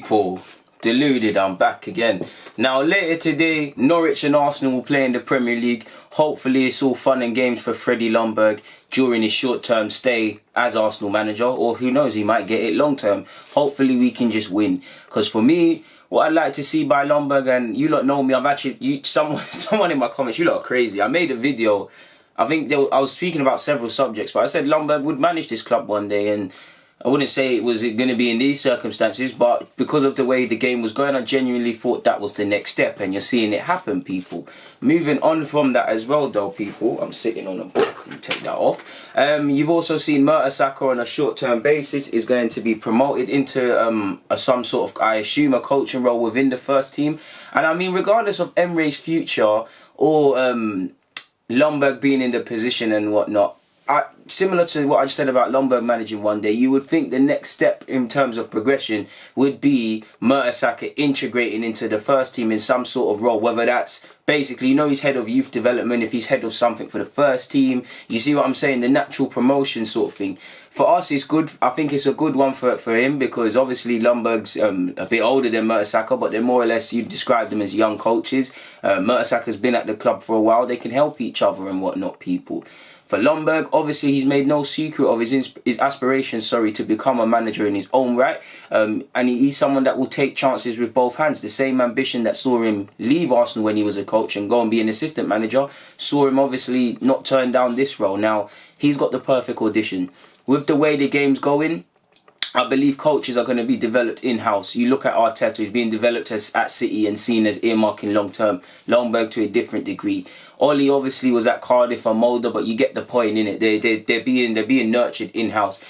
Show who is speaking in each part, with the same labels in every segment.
Speaker 1: People, Deluded, I'm back again. Now later today, Norwich and Arsenal will play in the Premier League. Hopefully it's all fun and games for Freddie Ljungberg during his short-term stay as Arsenal manager, or who knows, he might get it long-term. Hopefully we can just win. Because for me, what I'd like to see by Ljungberg, and you lot know me, I've actually, someone in my comments, you lot are crazy. I made a video, I think I was speaking about several subjects, but I said Ljungberg would manage this club one day, and I wouldn't say it was going to be in these circumstances, but because of the way the game was going, I genuinely thought that was the next step, and you're seeing it happen, people. Moving on from that as well, though, people, I'm sitting on a book, let me take that off. You've also seen Mertesacker on a short-term basis is going to be promoted into some sort of, I assume, a coaching role within the first team. And I mean, regardless of Emery's future or Ljungberg being in the position and whatnot, similar to what I just said about Ljungberg managing one day, you would think the next step in terms of progression would be Mertesacker integrating into the first team in some sort of role, whether that's basically, you know, he's head of youth development, if he's head of something for the first team, you see what I'm saying, the natural promotion sort of thing. For us, it's good. I think it's a good one for him, because obviously Ljungberg's a bit older than Mertesacker, but they're more or less, you've described them as young coaches. Mertesacker's been at the club for a while, they can help each other and whatnot, people. For Ljungberg, obviously, he's made no secret of his aspirations, to become a manager in his own right. And he's someone that will take chances with both hands. The same ambition that saw him leave Arsenal when he was a coach and go and be an assistant manager, saw him obviously not turn down this role. Now, he's got the perfect audition. With the way the game's going, I believe coaches are going to be developed in-house. You look at Arteta, who's being developed at City and seen as earmarking long-term. Ljungberg to a different degree. Ollie obviously was at Cardiff and Mulder, but you get the point in it. They're being nurtured in-house.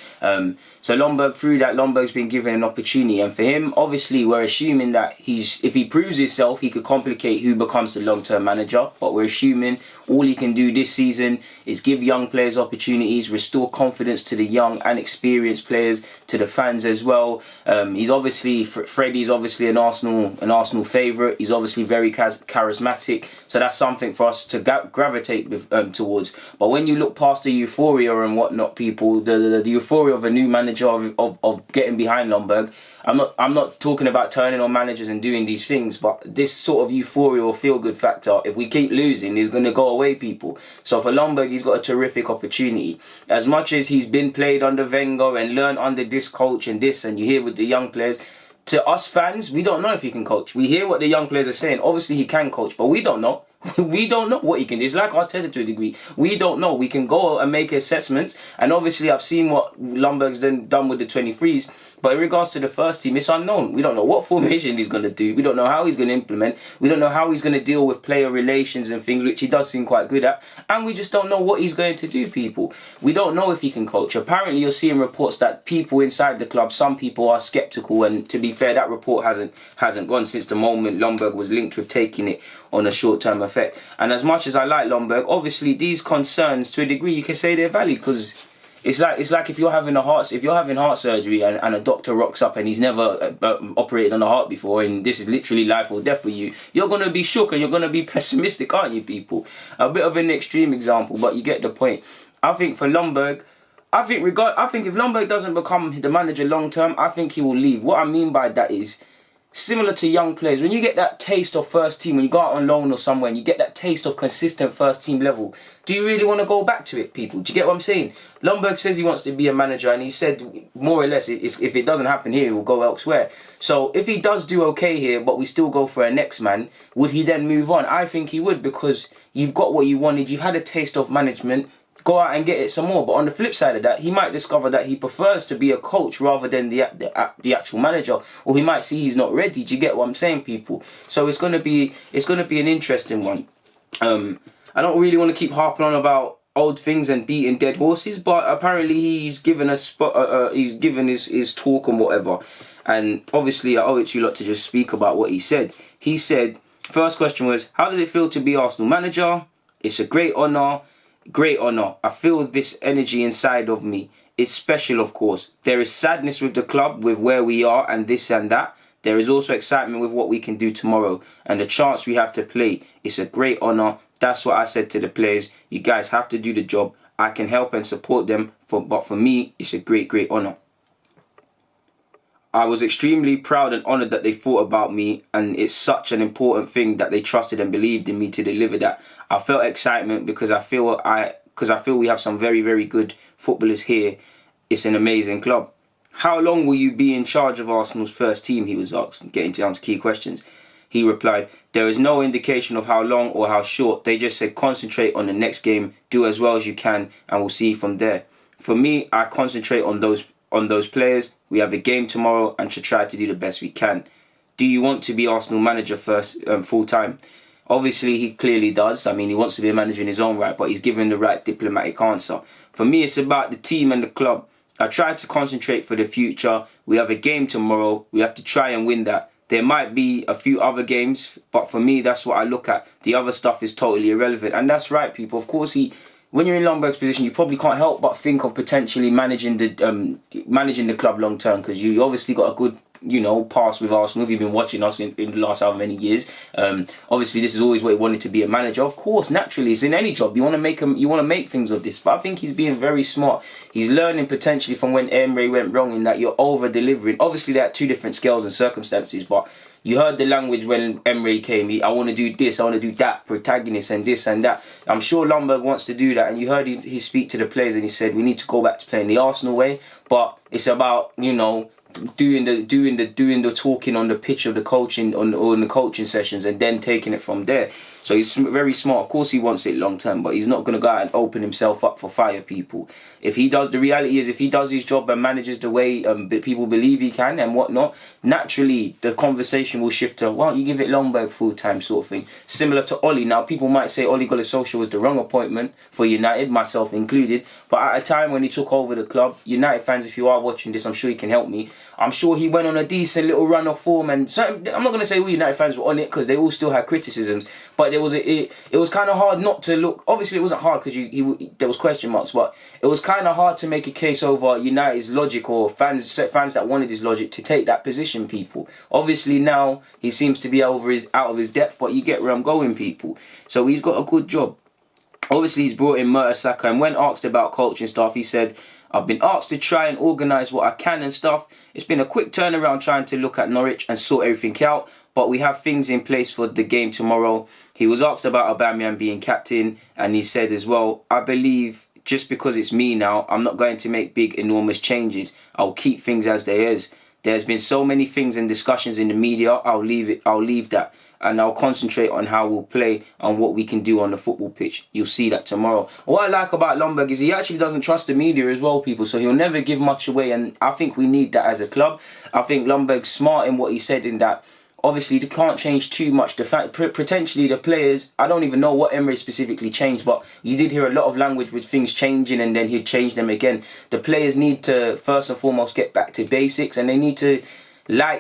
Speaker 1: So Ljungberg, through that, Ljungberg's been given an opportunity, and for him, obviously, we're assuming that if he proves himself, he could complicate who becomes the long-term manager. But we're assuming all he can do this season is give young players opportunities, restore confidence to the young and experienced players, to the fans as well. He's obviously Freddie's obviously an Arsenal favourite. He's obviously very charismatic, so that's something for us to gravitate towards. But when you look past the euphoria and whatnot, people, the euphoria of a new manager, of getting behind Ljungberg, I'm not talking about turning on managers and doing these things, but this sort of euphoria or feel-good factor, if we keep losing, is going to go away, people. So for Ljungberg, he's got a terrific opportunity. As much as he's been played under Wenger and learned under this coach and this, and you hear with the young players, to us fans, we don't know if he can coach. We hear what the young players are saying. Obviously, he can coach, but we don't know. We don't know what he can do. It's like Arteta to a degree. We don't know. We can go and make assessments, and obviously I've seen what Ljungberg's done with the 23s, but in regards to the first team, it's unknown. We don't know what formation he's going to do. We don't know how he's going to implement. We don't know how he's going to deal with player relations and things, which he does seem quite good at, and we just don't know what he's going to do, people. We don't know if he can coach. Apparently you're seeing reports that people inside the club, some people are sceptical, and to be fair, that report hasn't gone since the moment Ljungberg was linked with taking it on a short-term effect. And as much as I like Ljungberg, obviously these concerns, to a degree, you can say they're valid, because it's like if you're having heart surgery and a doctor rocks up and he's never operated on a heart before, and this is literally life or death for you, you're going to be shook and you're going to be pessimistic, aren't you, people? A bit of an extreme example, but you get the point. I think for Ljungberg, I think if Ljungberg doesn't become the manager long term, I think he will leave. What I mean by that is, similar to young players, when you get that taste of first team, when you go out on loan or somewhere and you get that taste of consistent first team level, do you really want to go back to it, people? Do you get what I'm saying? Ljungberg says he wants to be a manager, and he said more or less if it doesn't happen here, he will go elsewhere. So if he does do okay here, but we still go for a next man, would he then move on? I think he would, because you've got what you wanted, you've had a taste of management. Go out and get it some more. But on the flip side of that, he might discover that he prefers to be a coach rather than the actual manager, or he might see he's not ready. Do you get what I'm saying, people? So it's going to be an interesting one. I don't really want to keep harping on about old things and beating dead horses, but apparently he's given a spot. He's given his talk and whatever, and obviously I owe it to you lot to just speak about what he said. He said, first question was, how does it feel to be Arsenal manager? It's a great honour. Great honour. I feel this energy inside of me. It's special, of course. There is sadness with the club, with where we are and this and that. There is also excitement with what we can do tomorrow and the chance we have to play. It's a great honour. That's what I said to the players. You guys have to do the job. I can help and support them, but for me, it's a great honour. I was extremely proud and honoured that they thought about me, and it's such an important thing that they trusted and believed in me to deliver that. I felt excitement because I feel we have some very, very good footballers here. It's an amazing club. How long will you be in charge of Arsenal's first team, he was asked, getting down to key questions. He replied, there is no indication of how long or how short. They just said concentrate on the next game, do as well as you can, and we'll see from there. For me, I concentrate on those players. We have a game tomorrow and should try to do the best we can. Do you want to be Arsenal manager first, full time? Obviously, he clearly does. I mean, he wants to be a manager in his own right, but he's given the right diplomatic answer. For me, it's about the team and the club. I try to concentrate for the future. We have a game tomorrow. We have to try and win that. There might be a few other games, but for me, that's what I look at. The other stuff is totally irrelevant. And that's right, people. Of course, when you're in Ljungberg's position, you probably can't help but think of potentially managing the club long term, because you obviously got a good, past with Arsenal. If you've been watching us in the last however many years, obviously this is always what he wanted to be, a manager. Of course, naturally, it's in any job. You want to make things of this. But I think he's being very smart. He's learning potentially from when Emery went wrong, in that you're over delivering. Obviously, they're at two different scales and circumstances, but you heard the language when Emery came. I want to do this, I want to do that, protagonist and this and that. I'm sure Ljungberg wants to do that, and you heard he speak to the players and he said we need to go back to playing the Arsenal way. But it's about doing the talking on the pitch of the coaching on the coaching sessions, and then taking it from there. So he's very smart. Of course, he wants it long term, but he's not going to go out and open himself up for fire, people. If he does, the reality is, if he does his job and manages the way people believe he can and whatnot, naturally the conversation will shift to, why don't you give it Ljungberg full time, sort of thing. Similar to Oli. Now, people might say Ole Gunnar Solskjaer was the wrong appointment for United, myself included. But at a time when he took over the club, United fans, if you are watching this, I'm sure you can help me. I'm sure he went on a decent little run of form, and I'm not going to say all United fans were on it, because they all still had criticisms. But it was kind of hard not to look. Obviously, it wasn't hard because there was question marks, but it was kind of hard to make a case over United's logic, or fans that wanted his logic to take that position, people. Obviously, now he seems to be out of his depth, but you get where I'm going, people. So he's got a good job. Obviously, he's brought in Mertesacker, and when asked about coaching staff, he said, I've been asked to try and organise what I can and stuff. It's been a quick turnaround trying to look at Norwich and sort everything out, but we have things in place for the game tomorrow. He was asked about Aubameyang being captain, and he said as well, I believe just because it's me now, I'm not going to make big, enormous changes. I'll keep things as they is. There's been so many things and discussions in the media, I'll leave that. And I'll concentrate on how we'll play and what we can do on the football pitch. You'll see that tomorrow. What I like about Ljungberg is he actually doesn't trust the media as well, people. So he'll never give much away. And I think we need that as a club. I think Ljungberg's smart in what he said, in that obviously they can't change too much. The fact, potentially the players, I don't even know what Emery specifically changed, but you did hear a lot of language with things changing, and then he'd change them again. The players need to first and foremost get back to basics, and they need to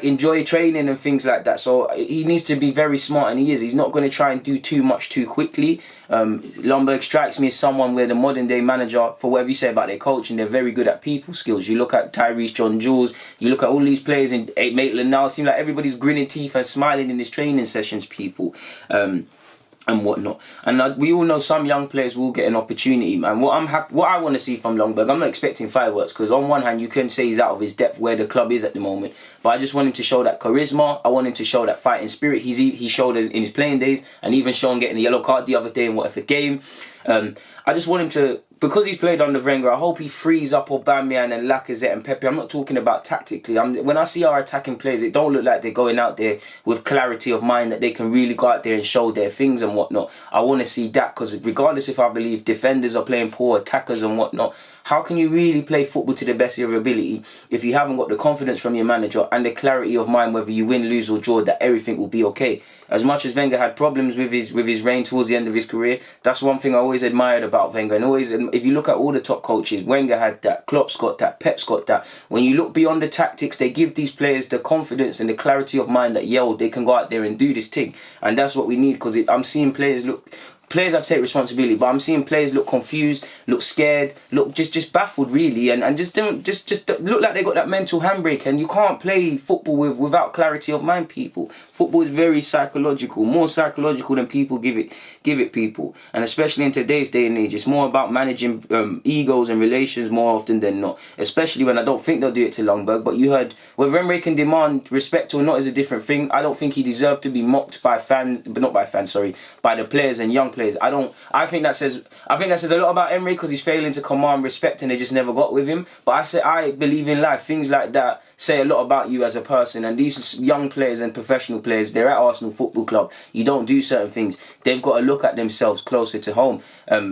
Speaker 1: enjoy training and things like that. So he needs to be very smart, and he is. He's not going to try and do too much too quickly. Ljungberg strikes me as someone where the modern day manager, for whatever you say about their coaching, they're very good at people skills. You look at Tyrese, John Jules, you look at all these players in Maitland now, it seems like everybody's grinning teeth and smiling in his training sessions, people. And whatnot, and we all know some young players will get an opportunity, man. What I want to see from Ljungberg, I'm not expecting fireworks, because on one hand you can say he's out of his depth where the club is at the moment, but I just want him to show that charisma. I want him to show that fighting spirit he showed in his playing days, and even shown getting a yellow card the other day in whatever game. I just want him to, because he's played under Wenger, I hope he frees up Aubameyang and Lacazette and Pepe. I'm not talking about tactically. When I see our attacking players, it don't look like they're going out there with clarity of mind, that they can really go out there and show their things and whatnot. I want to see that, because regardless if I believe defenders are playing poor, attackers and whatnot, how can you really play football to the best of your ability if you haven't got the confidence from your manager and the clarity of mind, whether you win, lose or draw, that everything will be okay? As much as Wenger had problems with his reign towards the end of his career, that's one thing I always admired about Wenger. And always, if you look at all the top coaches, Wenger had that, Klopp's got that, Pep's got that. When you look beyond the tactics, they give these players the confidence and the clarity of mind that, they can go out there and do this thing. And that's what we need, because I'm seeing players players have to take responsibility, but I'm seeing players look confused, look scared, look just baffled really, and just look like they got that mental handbrake. And you can't play football without clarity of mind, people. Football is very psychological, more psychological than people give it people. And especially in today's day and age, it's more about managing egos and relations more often than not. Especially when I don't think they'll do it to Ljungberg. But you heard whether Emery can demand respect or not is a different thing. I don't think he deserved to be mocked by by the players and young players. I think that says a lot about Emery, because he's failing to command respect and they just never got with him. But I believe in life. Things like that say a lot about you as a person. And these young players and professional players, they're at Arsenal Football Club. You don't do certain things. They've got to look at themselves closer to home.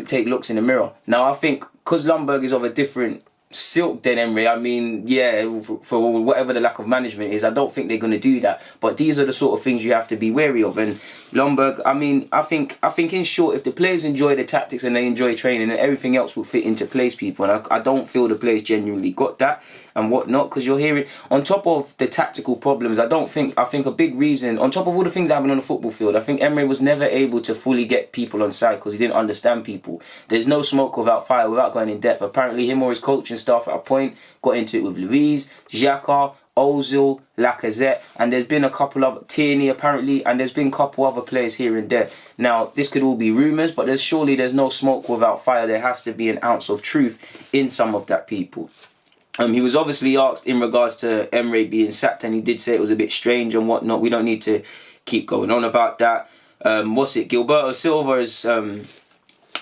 Speaker 1: Take looks in the mirror. Now I think because Ljungberg is of a different silk than Emery, I mean, yeah, for whatever the lack of management is, I don't think they're going to do that. But these are the sort of things you have to be wary of. And Ljungberg, I mean, I think in short, if the players enjoy the tactics and they enjoy training, then everything else will fit into place, people. And I don't feel the players genuinely got that and whatnot, because you're hearing, on top of the tactical problems, I think a big reason, on top of all the things that happen on the football field, I think Emery was never able to fully get people on side because he didn't understand people. There's no smoke without fire, without going in depth. Apparently him or his coaching staff at a point got into it with Luiz, Xhaka, Ozil, Lacazette, and there's been a couple of Tierney apparently, and there's been a couple other players here and there. Now this could all be rumours, but there's no smoke without fire. There has to be an ounce of truth in some of that, people. He was obviously asked in regards to Emery being sacked, and he did say it was a bit strange and whatnot. We don't need to keep going on about that. Gilberto Silva has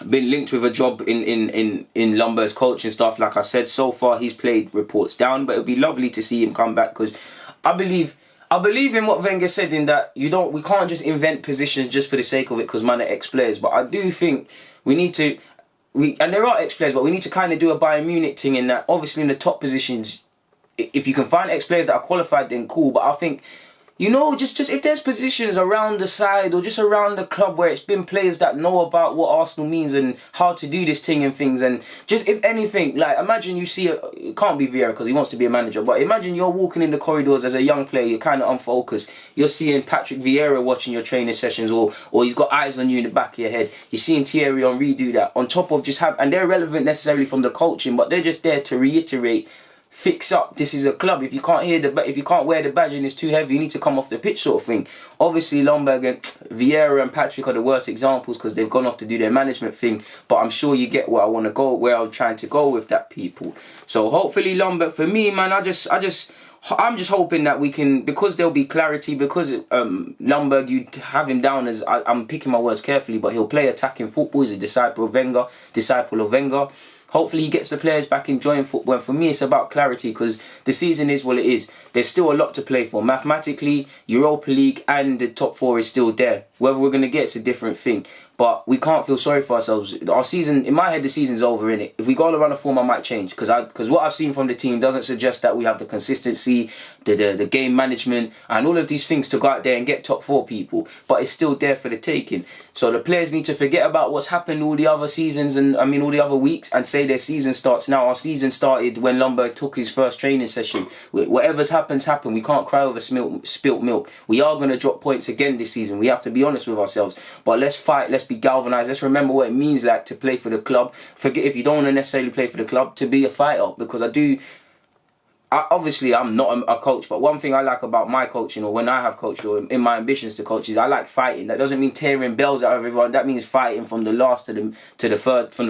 Speaker 1: been linked with a job in Ljungberg's coaching staff. Like I said, so far he's played reports down, but it'd be lovely to see him come back, because I believe in what Wenger said, in that we can't just invent positions just for the sake of it because man are ex-players. But I do think we need to. And there are ex-players, but we need to kind of do a Bayern Munich thing, in that obviously in the top positions, if you can find ex-players that are qualified, then cool. But I think, just if there's positions around the side or just around the club where it's been players that know about what Arsenal means and how to do this thing and things, and just if anything, like imagine you see, it can't be Vieira because he wants to be a manager, but imagine you're walking in the corridors as a young player, you're kind of unfocused, you're seeing Patrick Vieira watching your training sessions, or he's got eyes on you in the back of your head, you're seeing Thierry Henry do that, on top of and they're relevant necessarily from the coaching, but they're just there to reiterate, fix up, this is a club. If you can't wear the badge and it's too heavy, you need to come off the pitch, sort of thing. Obviously Ljungberg and Vieira and Patrick are the worst examples because they've gone off to do their management thing, but I'm sure you get where I'm trying to go with that, people. So hopefully Ljungberg, for me, man, I'm just hoping that we can, because there'll be clarity, because Ljungberg, you have him down as, I'm picking my words carefully, but he'll play attacking football. He's a disciple of Wenger. Hopefully he gets the players back enjoying football. And for me, it's about clarity, because the season is what it is. There's still a lot to play for. Mathematically, Europa League and the top four is still there. Whether we're going to get, it's a different thing. But we can't feel sorry for ourselves. Our season, in my head, the season's over, innit? If we go on a run of form, I might change. Because what I've seen from the team doesn't suggest that we have the consistency, the game management, and all of these things to go out there and get top four, people. But it's still there for the taking. So the players need to forget about what's happened all the other seasons and, all the other weeks, and say their season starts now. Our season started when Ljungberg took his first training session. Whatever's happened. We can't cry over spilt milk. We are going to drop points again this season. We have to be honest with ourselves. But let's fight. Let's be galvanised. Let's remember what it means like to play for the club. Forget if you don't want to necessarily play for the club, to be a fighter. Because obviously I'm not a coach, but one thing I like about my coaching, or when I have coached, or in my ambitions to coach, is I like fighting. That doesn't mean tearing bells out of everyone. That means fighting from the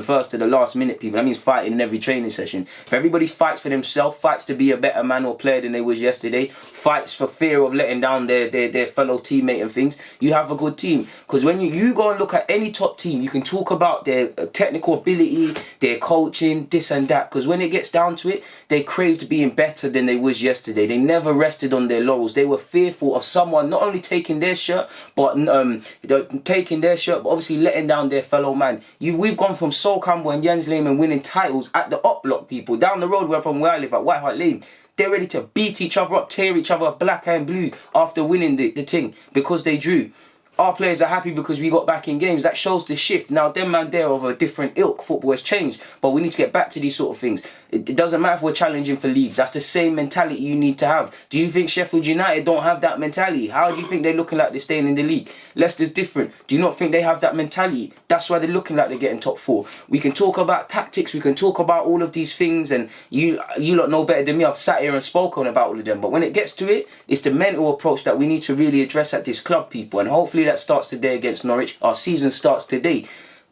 Speaker 1: first to the last minute, people. That means fighting in every training session. If everybody fights for themselves, fights to be a better man or player than they was yesterday, fights for fear of letting down their fellow teammate and things, you have a good team. Because when you go and look at any top team, you can talk about their technical ability, their coaching, this and that. Because when it gets down to it, they craved being better than they was yesterday. They never rested on their laurels. They were fearful of someone not only taking their shirt, but obviously letting down their fellow man. We've gone from Sol Campbell and Jens Lehmann winning titles at the up block, people. Down the road from where I live at White Hart Lane. They're ready to beat each other up, tear each other black and blue after winning the thing, because they drew. our players are happy because we got back in games. That shows the shift. Now, them man there of a different ilk. Football has changed, but we need to get back to these sort of things. It doesn't matter if we're challenging for leagues. That's the same mentality you need to have. Do you think Sheffield United don't have that mentality? How do you think they're looking like they're staying in the league? Leicester's different. Do you not think they have that mentality? That's why they're looking like they're getting top 4. We can talk about tactics. We can talk about all of these things, and you lot know better than me. I've sat here and spoken about all of them. But when it gets to it, it's the mental approach that we need to really address at this club, people. And hopefully that starts today against Norwich. Our season starts today.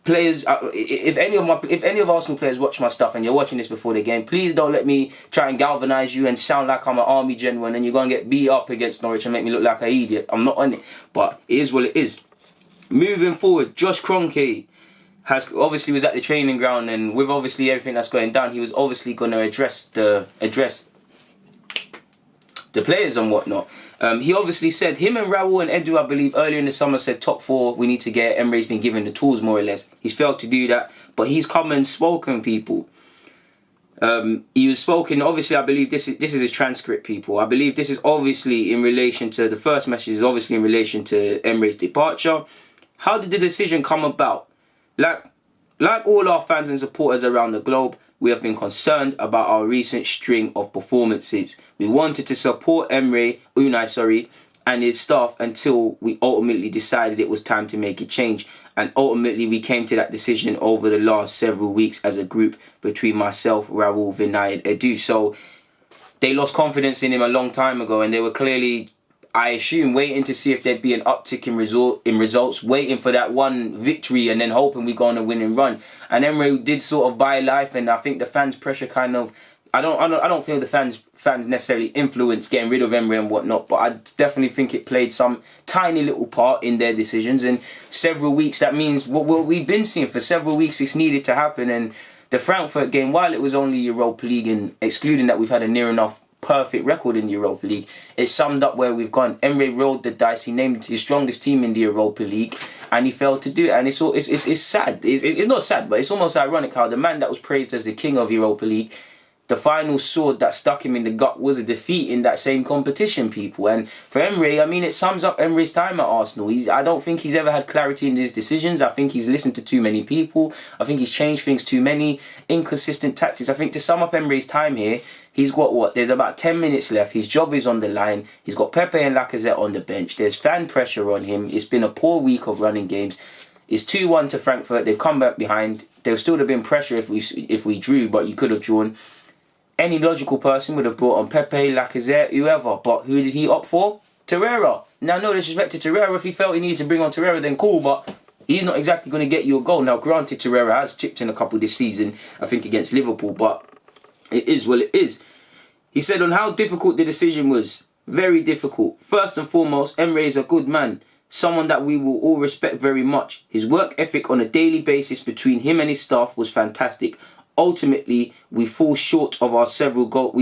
Speaker 1: Players, if any of Arsenal players watch my stuff and you're watching this before the game, please don't let me try and galvanise you and sound like I'm an army general and then you're going to get beat up against Norwich and make me look like an idiot. I'm not on it, but it is what it is. Moving forward, Josh Kroenke was at the training ground, and with obviously everything that's going down, he was obviously going to address the players and whatnot. He obviously said him and Raul and Edu, I believe, earlier in the summer said top 4 we need to get. Emery's been given the tools more or less. He's failed to do that, but he's come and spoken, people. He was spoken. Obviously, I believe this is his transcript, people. I believe this is obviously in relation to the first message. Is obviously in relation to Emery's departure. How did the decision come about? Like all our fans and supporters around the globe, we have been concerned about our recent string of performances. We wanted to support Unai, and his staff until we ultimately decided it was time to make a change. And ultimately we came to that decision over the last several weeks as a group between myself, Raul, Vinay and Edu. So they lost confidence in him a long time ago, and they were clearly, I assume, waiting to see if there'd be an uptick in results, waiting for that one victory and then hoping we go on a winning run. And Emery did sort of buy life, and I think the fans' pressure kind of, I don't feel the fans necessarily influenced getting rid of Emery and whatnot, but I definitely think it played some tiny little part in their decisions. And several weeks, that means what we've been seeing for several weeks, it's needed to happen. And the Frankfurt game, while it was only Europa League, and excluding that we've had a near enough perfect record in the Europa League, it summed up where we've gone. Emery rolled the dice. He named his strongest team in the Europa League, and he failed to do it. And it's sad. It's not sad, but it's almost ironic how the man that was praised as the king of Europa League, the final sword that stuck him in the gut was a defeat in that same competition, people. And for Emery, I mean, it sums up Emery's time at Arsenal. I don't think he's ever had clarity in his decisions. I think he's listened to too many people. I think he's changed things too many. Inconsistent tactics. I think to sum up Emery's time here, he's got there's about 10 minutes left. His job is on the line. He's got Pepe and Lacazette on the bench. There's fan pressure on him. It's been a poor week of running games. It's 2-1 to Frankfurt. They've come back behind. There still have been pressure if we drew, but you could have drawn. Any logical person would have brought on Pepe, Lacazette, whoever. But who did he opt for? Torreira. Now, no disrespect to Torreira. If he felt he needed to bring on Torreira, then cool. But he's not exactly going to get you a goal. Now, granted, Torreira has chipped in a couple this season, I think, against Liverpool. But it is what it is. He said on how difficult the decision was. Very difficult. First and foremost, Emery is a good man. Someone that we will all respect very much. His work ethic on a daily basis between him and his staff was fantastic. Ultimately, we fall short of several goals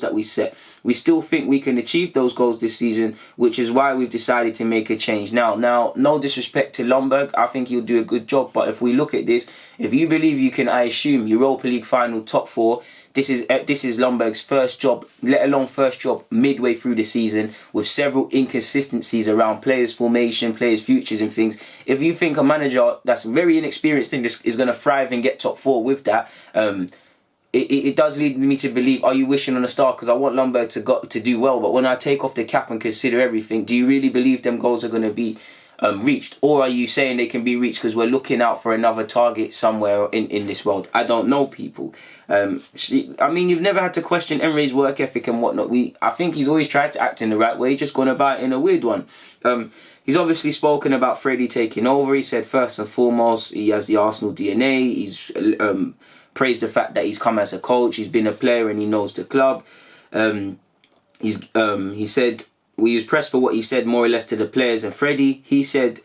Speaker 1: that we set. We still think we can achieve those goals this season, which is why we've decided to make a change. Now, no disrespect to Ljungberg, I think he'll do a good job. But if we look at this, if you believe you can, I assume, Europa League final top 4. This is Ljungberg's first job, let alone first job midway through the season, with several inconsistencies around players' formation, players' futures and things. If you think a manager that's very inexperienced in this is going to thrive and get top 4 with that, it does lead me to believe, are you wishing on a star? Because I want Ljungberg to do well, but when I take off the cap and consider everything, do you really believe them goals are going to be reached? Or are you saying they can be reached because we're looking out for another target somewhere in this world? I don't know, people. I mean, you've never had to question Emery's work ethic and whatnot. I think he's always tried to act in the right way, just gone about it in a weird one. He's obviously spoken about Freddie taking over. He said first and foremost he has the Arsenal DNA. He's praised the fact that he's come as a coach. He's been a player and he knows the club. He said we was pressed for what he said more or less to the players and Freddie. He said,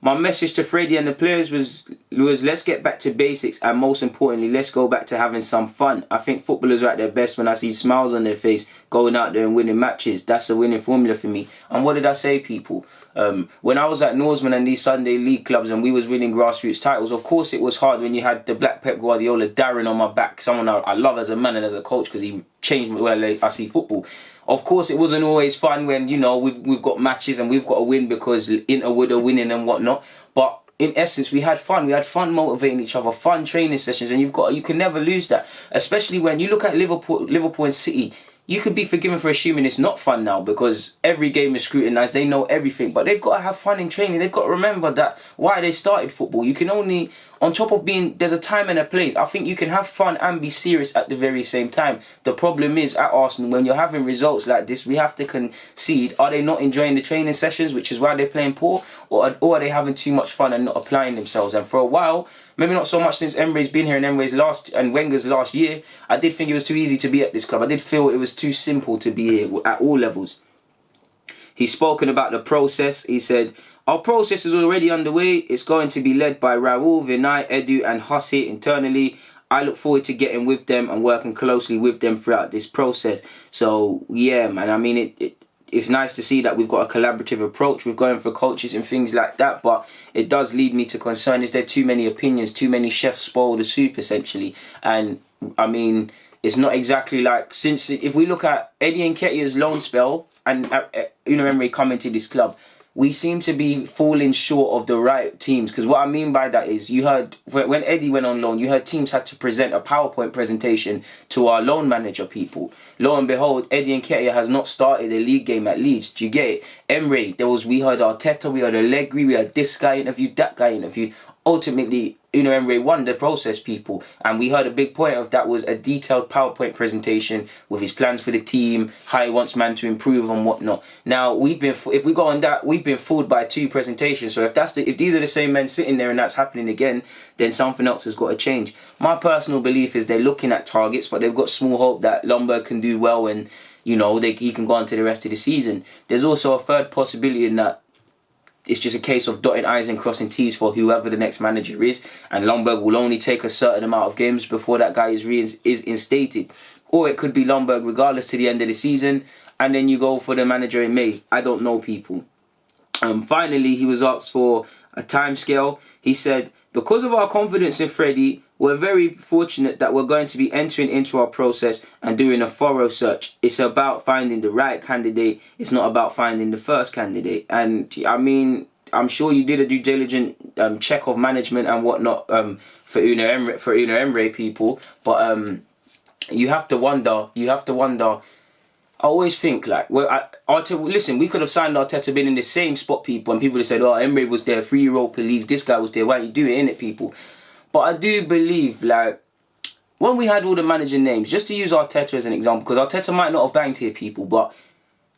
Speaker 1: my message to Freddie and the players was let's get back to basics, and most importantly, let's go back to having some fun. I think footballers are at their best when I see smiles on their face, going out there and winning matches. That's a winning formula for me. And what did I say, people? When I was at Norseman and these Sunday League clubs and we was winning grassroots titles, of course it was hard when you had the Black Pep Guardiola Darren on my back, someone I love as a man and as a coach because he changed the way I see football. Of course, it wasn't always fun when, you know, we've got matches and we've got to win because Inter would are winning and whatnot. But in essence, we had fun. We had fun motivating each other, fun training sessions, and you can never lose that. Especially when you look at Liverpool and City. You could be forgiven for assuming it's not fun now because every game is scrutinised. They know everything, but they've got to have fun in training. They've got to remember that why they started football. You can only, on top of there's a time and a place. I think you can have fun and be serious at the very same time. The problem is at Arsenal, when you're having results like this, we have to concede. Are they not enjoying the training sessions, which is why they're playing poor, or are they having too much fun and not applying themselves? And for a while, maybe not so much since Emery's been here and Wenger's last year, I did think it was too easy to be at this club. I did feel it was too simple to be here at all levels. He's spoken about the process. He said, our process is already underway. It's going to be led by Raul, Vinay, Edu and Huss here internally. I look forward to getting with them and working closely with them throughout this process. So, yeah, man, I mean, it's nice to see that we've got a collaborative approach with going for coaches and things like that, but it does lead me to concern, is there too many opinions, too many chefs spoil the soup, essentially? And, I mean, it's not exactly like, if we look at Eddie Nketiah's loan spell and Unai Emery coming to this club, we seem to be falling short of the right teams. Because what I mean by that is, you heard, when Eddie went on loan, you heard teams had to present a PowerPoint presentation to our loan manager people. Lo and behold, Eddie Nketiah has not started a league game at Leeds. Do you get it? Emery, we heard Arteta, we heard Allegri, we had this guy interviewed, that guy interviewed. Ultimately, Unai Emery won the process, people, and we heard a big point of that was a detailed PowerPoint presentation with his plans for the team, how he wants man to improve and whatnot. Now if we go on that, we've been fooled by 2 presentations. So if these are the same men sitting there and that's happening again, then something else has got to change. My personal belief is they're looking at targets, but they've got small hope that Ljungberg can do well and, you know, he can go on to the rest of the season. There's also a third possibility in that it's just a case of dotting I's and crossing T's for whoever the next manager is, and Ljungberg will only take a certain amount of games before that guy is instated. Or it could be Ljungberg regardless to the end of the season, and then you go for the manager in May. I don't know, people. Finally, he was asked for a timescale. He said, because of our confidence in Freddie, we're very fortunate that we're going to be entering into our process and doing a thorough search. It's about finding the right candidate. It's not about finding the first candidate. And I mean, I'm sure you did a due diligent check of management and whatnot for Unai Emery people. But you have to wonder. I always think, like, listen, we could have signed Arteta, been in the same spot, people, and people would have said, oh, Emery was there, 3 Europa Leagues, this guy was there, why don't you do it, innit, people? But I do believe, like, when we had all the manager names, just to use Arteta as an example, because Arteta might not have banged here, people, but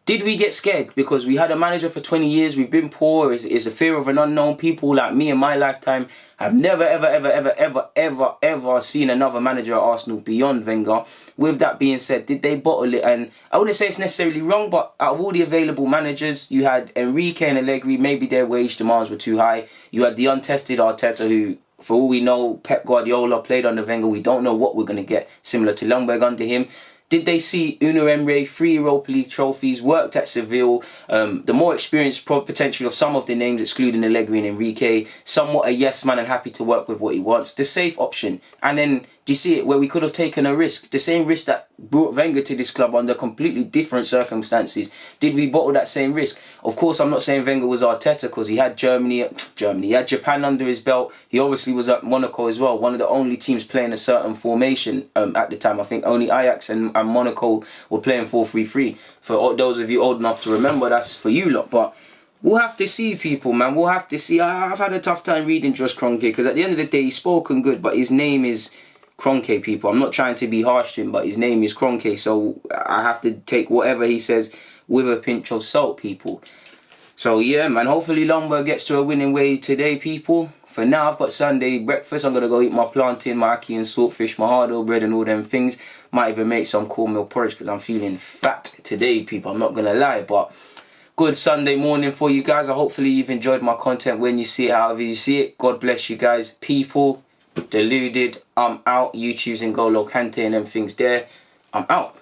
Speaker 1: did we get scared? Because we had a manager for 20 years, we've been poor, it's a fear of an unknown. People like me in my lifetime have never, ever seen another manager at Arsenal beyond Wenger. With that being said, did they bottle it? And I wouldn't say it's necessarily wrong, but out of all the available managers, you had Enrique and Allegri, maybe their wage demands were too high. You had the untested Arteta who, for all we know, Pep Guardiola played under Wenger. We don't know what we're going to get, similar to Ljungberg under him. Did they see Unai Emery, 3 Europa League trophies, worked at Seville, the more experienced potential of some of the names, excluding Allegri and Enrique, somewhat a yes man and happy to work with what he wants, the safe option. And then, do you see it, where we could have taken a risk, the same risk that brought Wenger to this club under completely different circumstances? Did we bottle that same risk? Of course, I'm not saying Wenger was Arteta, because he had he had Japan under his belt. He obviously was at Monaco as well, one of the only teams playing a certain formation at the time. I think only Ajax and Monaco were playing 4-3-3. For those of you old enough to remember, that's for you lot. But we'll have to see, people, man. We'll have to see. I've had a tough time reading Just Kroenke, because at the end of the day, he's spoken good, but his name is Kroenke, people. I'm not trying to be harsh to him, but his name is Kroenke, so I have to take whatever he says with a pinch of salt, people. So yeah, man, hopefully Ljungberg gets to a winning way today, people. For now, I've got Sunday breakfast. I'm going to go eat my plantain, my ackee and saltfish, my hard-boiled bread and all them things. Might even make some cornmeal porridge because I'm feeling fat today, people. I'm not going to lie, but good Sunday morning for you guys. Hopefully you've enjoyed my content when you see it, however you see it. God bless you guys, people. Deluded, I'm out. You choosing Golo Kante and them things there. I'm out.